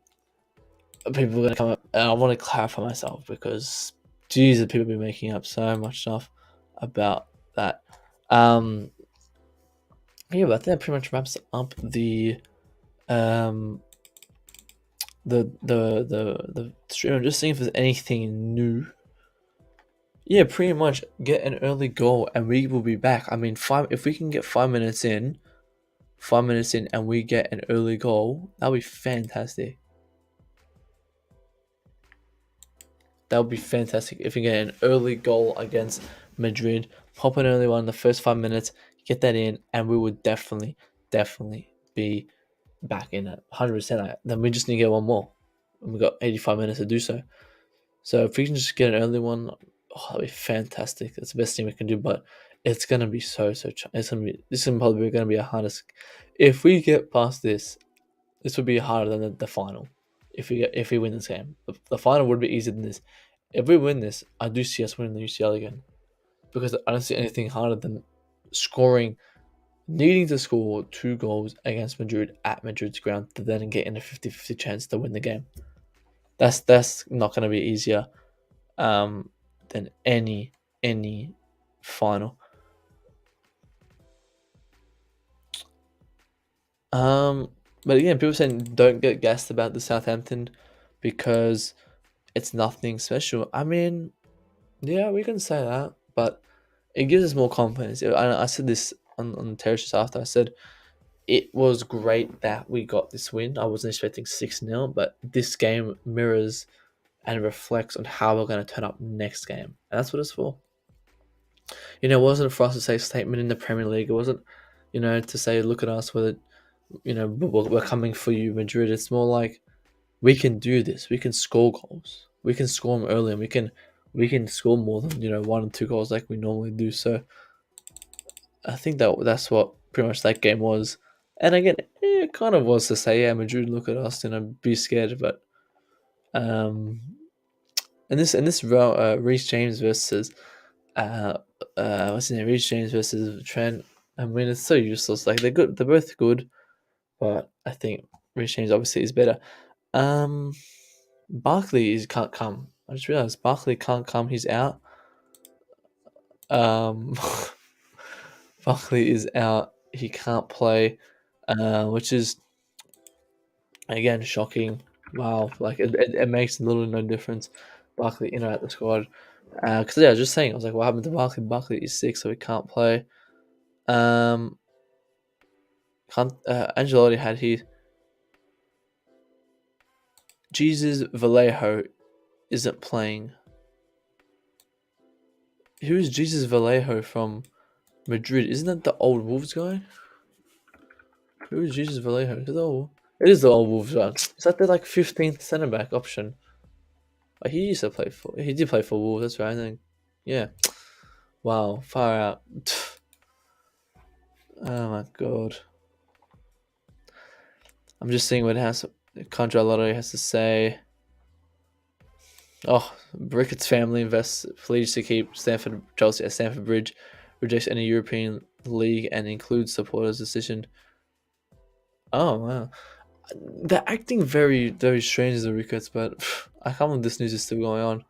people are gonna come up, and I want to clarify myself because Jesus, people be making up so much stuff about that. Yeah, but I think that pretty much wraps up the stream. I'm just seeing if there's anything new. Yeah, pretty much get an early goal and we will be back. I mean, if we can get 5 minutes in, and we get an early goal, that'll be fantastic. That would be fantastic if we get an early goal against Madrid, pop an early one in the first 5 minutes, get that in, and we would definitely be back in it. 100%. Then we just need to get one more. And we've got 85 minutes to do so. So if we can just get an early one, that'd be fantastic. That's the best thing we can do, but it's gonna be so. This is probably gonna be a hardest. If we get past this would be harder than the final. If we win this game, the final would be easier than this. If we win this, I do see us winning the UCL again, because I don't see anything harder than needing to score 2 goals against Madrid at Madrid's ground to then get in a 50-50 chance to win the game. That's not gonna be easier than any final. But again, people saying don't get gassed about the Southampton because it's nothing special. I mean, yeah, we can say that, but it gives us more confidence. I said this on terraces after. I said it was great that we got this win. I wasn't expecting 6-0, but this game mirrors and reflects on how we're going to turn up next game. And that's what it's for. It wasn't for us to say statement in the Premier League. It wasn't, to say, look at us, we're coming for you, Madrid. It's more like we can do this. We can score goals. We can score them early, and we can score more than 1 or 2 goals like we normally do. So I think that's what pretty much that game was. And again, it kind of was to say, yeah, Madrid, look at us, be scared. But and this Reece James versus what's his name? Reece James versus Trent. I mean, it's so useless. Like they're good. They're both good, but I think Reece James obviously is better. Barkley can't come. I just realized Barkley can't come. He's out. Barkley is out. He can't play, which is again shocking. Wow, like it makes little to no difference. Barkley in or out the squad. Because I was just saying, I was like, what happened to Barkley? Barkley is sick, so he can't play. Ancelotti had Jesus Vallejo isn't playing. Who is Jesus Vallejo from Madrid? Isn't that the old Wolves guy? Who is Jesus Vallejo? It is the old Wolves guy. Is that the like 15th centre back option? Oh, he used to play for. He did play for Wolves. That's right. I think. Yeah. Wow. Far out. Oh my god. I'm just seeing what Contra Lotto has to say. Oh, Brickett's family invests pleased to keep Chelsea at Stamford Bridge, rejects any European League and includes supporters' decision. Oh wow, they're acting very very strange, the Ricketts, but I can't believe this news is still going on.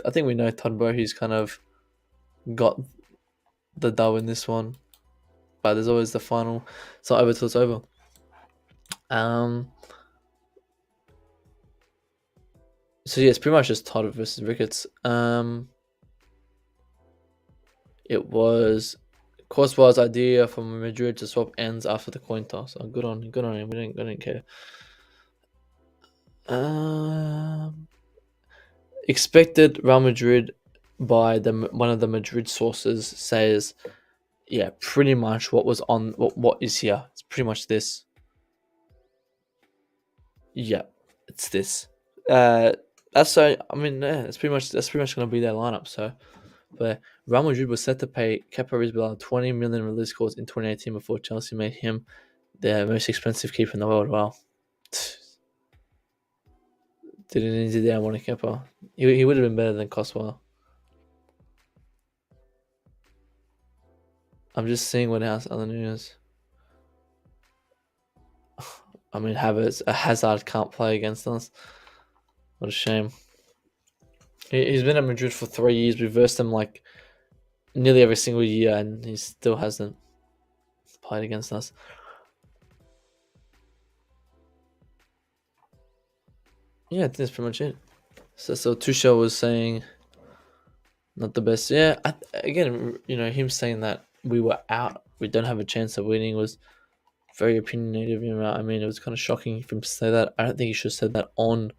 I think we know Todd he's kind of got the dub in this one, but there's always the final. It's not over till it's over. So yeah, it's pretty much just Todd versus Ricketts. It was Courtois' idea from Madrid to swap ends after the coin toss. Oh, good on him. We didn't care. Expected Real Madrid by one of the Madrid sources says, yeah, pretty much what was on what is here. It's pretty much this. Yeah, it's this. That's so. I mean, yeah, that's pretty much going to be their lineup. So, but Real Madrid was set to pay Kepa Arrizabalaga 20 million release clause in 2018 before Chelsea made him the most expensive keeper in the world. Wow. Didn't need to down one Kepa. He would have been better than Coswell. I'm just seeing what else other news. I mean, Hazard can't play against us. What a shame. He's been at Madrid for 3 years. We've versed him like nearly every single year, and he still hasn't played against us. Yeah, I think that's pretty much it. So Tuchel was saying, not the best. Yeah, again, him saying that we were out, we don't have a chance of winning was very opinionated. I mean, it was kind of shocking for him to say that. I don't think he should have said that on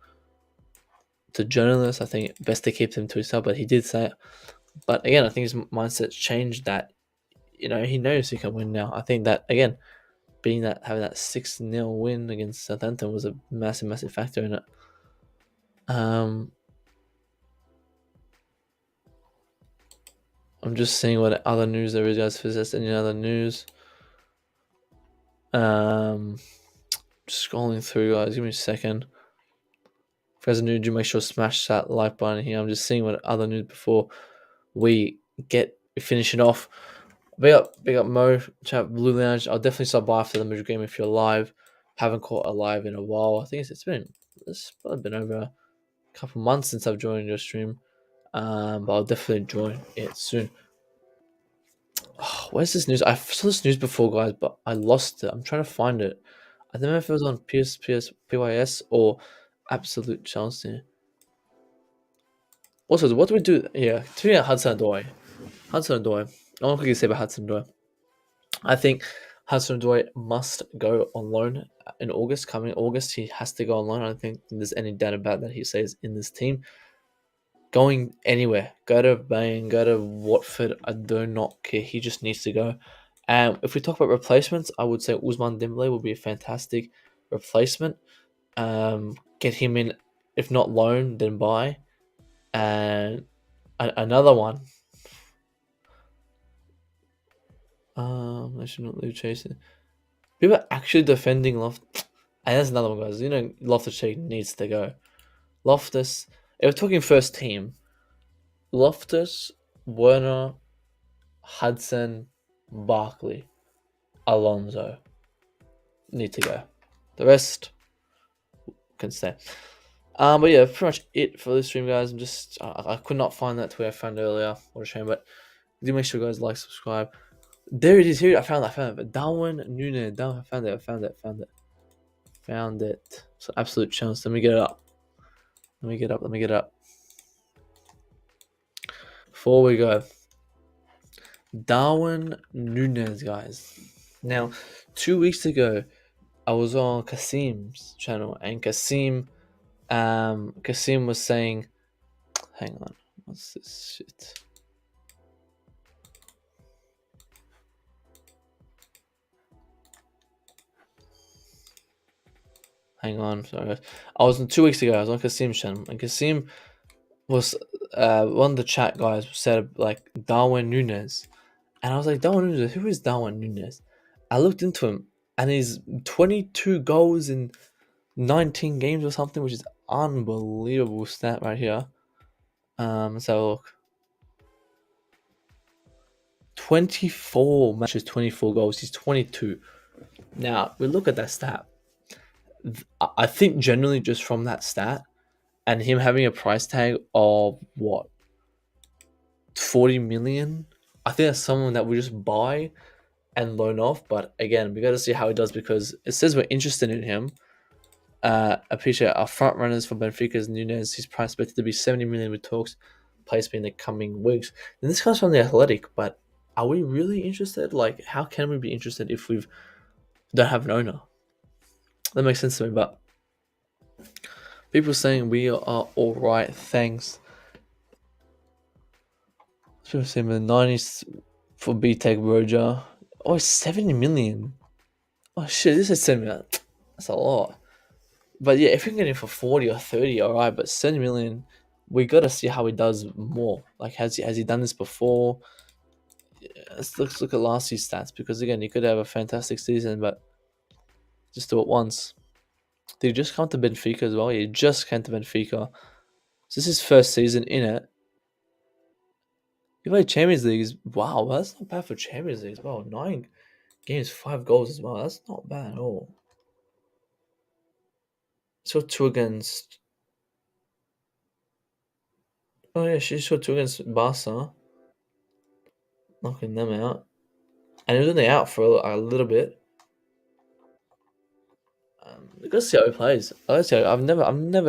to journalists. I think best to keep them to himself, but he did say it. But again, I think his mindset's changed that, he knows he can win now. I think that, again, having that 6-0 win against Southampton was a massive, massive factor in it. I'm just seeing what other news there is, guys. If there's any other news. Just scrolling through, guys. Give me a second. If there's a new, do make sure to smash that like button here. I'm just seeing what other news before we finish it off. Big up Mo, chat Blue Lounge. I'll definitely stop by after the Madrid game if you're live. Haven't caught a live in a while. I think it's probably been over a couple months since I've joined your stream. But I'll definitely join it soon. Oh, where's this news? I saw this news before, guys, but I lost it. I'm trying to find it. I don't know if it was on PYS or Absolute Chelsea. Also, what do we do? Yeah, to Hudson-Odoi. Hudson-Odoi. I want to quickly say about Hudson-Odoi. I think Hudson-Odoi must go on loan in August. Coming August, he has to go on loan. I don't think there's any doubt about that. He says in this team. Going anywhere, go to Bayern, go to Watford. I do not care. He just needs to go. If we talk about replacements, I would say Ousmane Dembele would be a fantastic replacement. Get him in, if not loan, then buy. And another one. I should not leave chasing. People are actually defending Loftus. And that's another one, guys. Loftus-Cheek needs to go. Loftus. If we're talking first team, Loftus, Werner, Hudson, Barkley, Alonso need to go. The rest can stay. But yeah, pretty much it for this stream, guys. I could not find that tweet I found earlier. What a shame. But do make sure, guys, like, subscribe. There it is. Here I found it. Darwin Núñez. I found it. So absolute chance. Let me get it up. Before we go, Darwin Núñez, guys. Now, 2 weeks ago, I was on Kasim's channel, and Kasim was saying, hang on, what's this shit? Hang on, sorry. I was on 2 weeks ago. I was on Kasim's channel, and Kasim was one of the chat guys said like Darwin Nunes, and I was like, Darwin Nunes, who is Darwin Nunes? I looked into him, and he's 22 goals in 19 games or something, which is unbelievable stat right here. Let's have a look. 24 matches, 24 goals. He's 22. Now we look at that stat. I think generally just from that stat and him having a price tag of what 40 million, I think that's someone that we just buy and loan off. But again, we got to see how he does because it says we're interested in him. Appreciate our front runners for Benfica's Nunes. His price expected to be 70 million with talks placement in the coming weeks. And this comes from the Athletic, but are we really interested? Like, how can we be interested if we don't have an owner? That makes sense to me, but people saying we are all right, thanks. People saying the 90s for B-Tech Roger. Oh, 70 million. Oh shit, this is 70 million. That's a lot. But yeah, if we can get him for 40 or 30, alright, but 70 million, we gotta see how he does more. Like, has he done this before? Let's look at last year's stats because again, he could have a fantastic season, but just do it once. Did he just come to Benfica as well? Yeah, he just came to Benfica. So this is his first season in it. He played Champions League. Wow, that's not bad for Champions League as well. 9 games, 5 goals as well. That's not bad at all. So two against. Oh yeah, she shot two against Barca, knocking them out, and he was only out for a little bit. Let's see how he plays. Let's see. I've never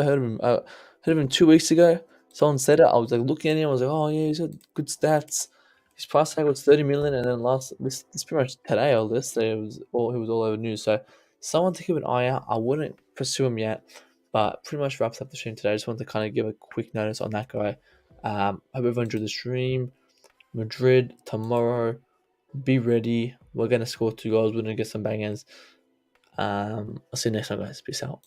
heard of him. I heard of him 2 weeks ago. Someone said it. I was like looking at him. I was like, oh yeah, he's got good stats. His price tag was 30 million, and then this pretty much today or yesterday he was all over news. So someone to keep an eye out. I wouldn't pursue him yet, but pretty much wraps up the stream today. I just wanted to kind of give a quick notice on that guy. Hope everyone enjoyed the stream. Madrid tomorrow. Be ready. We're gonna score 2 goals. We're gonna get some bangers. I'll see you next time, guys. Peace out.